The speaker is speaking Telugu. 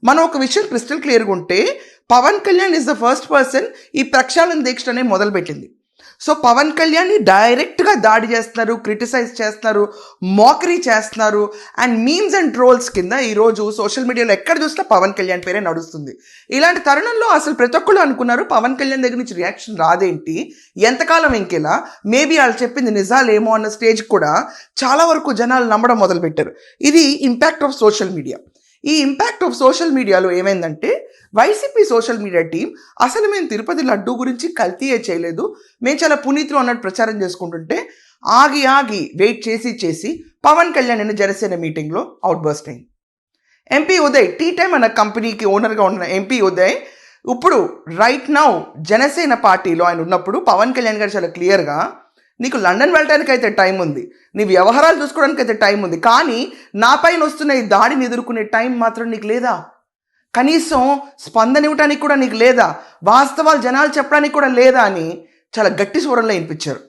మనం ఒక విషయం క్రిస్టల్ క్లియర్గా ఉంటే Pawan Kalyan is the first person ఈ ప్రక్షాళన దీక్ష అనేది మొదలుపెట్టింది. సో పవన్ కళ్యాణ్ని డైరెక్ట్గా దాడి చేస్తున్నారు, క్రిటిసైజ్ చేస్తున్నారు, మోకరీ చేస్తున్నారు. అండ్ మీమ్స్ అండ్ ట్రోల్స్ కింద ఈరోజు సోషల్ మీడియాలో ఎక్కడ చూసినా పవన్ కళ్యాణ్ పేరే నడుస్తుంది. ఇలాంటి తరుణంలో అసలు ప్రతి ఒక్కళ్ళు అనుకున్నారు పవన్ కళ్యాణ్ దగ్గర నుంచి రియాక్షన్ రాదేంటి, ఎంతకాలం ఇంకెలా, మేబీ వాళ్ళు చెప్పింది నిజాలేమో అన్న స్టేజ్ కూడా చాలా వరకు జనాలు నమ్మడం మొదలుపెట్టారు. ఇది ఇంపాక్ట్ ఆఫ్ సోషల్ మీడియా. ఈ ఇంపాక్ట్ ఆఫ్ సోషల్ మీడియాలో ఏమైందంటే వైసీపీ సోషల్ మీడియా టీం అసలు మేము తిరుపతి లడ్డూ గురించి కల్తీయే చేయలేదు, మేము చాలా పునీతులు అన్నట్టు ప్రచారం చేసుకుంటుంటే ఆగి వెయిట్ చేసి పవన్ కళ్యాణ్ నిన్న జనసేన మీటింగ్లో అవుట్ బర్స్ట్ అయింది. ఎంపీ ఉదయ్, టీ టైమ్ అన్న కంపెనీకి ఓనర్గా ఉన్న ఎంపీ ఉదయ్ ఇప్పుడు రైట్ నౌ జనసేన పార్టీలో ఆయన ఉన్నప్పుడు పవన్ కళ్యాణ్ గారు చాలా క్లియర్గా నీకు లండన్ వెళ్ళడానికి అయితే టైం ఉంది, నీ వ్యవహారాలు చూసుకోవడానికి అయితే టైం ఉంది, కానీ నా పైన వస్తున్న ఈ దాడిని ఎదుర్కొనే టైం మాత్రం నీకు లేదా, కనీసం స్పందన ఇవ్వడానికి కూడా నీకు లేదా, వాస్తవాలు జనాలు చెప్పడానికి కూడా లేదా అని చాలా గట్టి స్వరంలో వినిపించారు.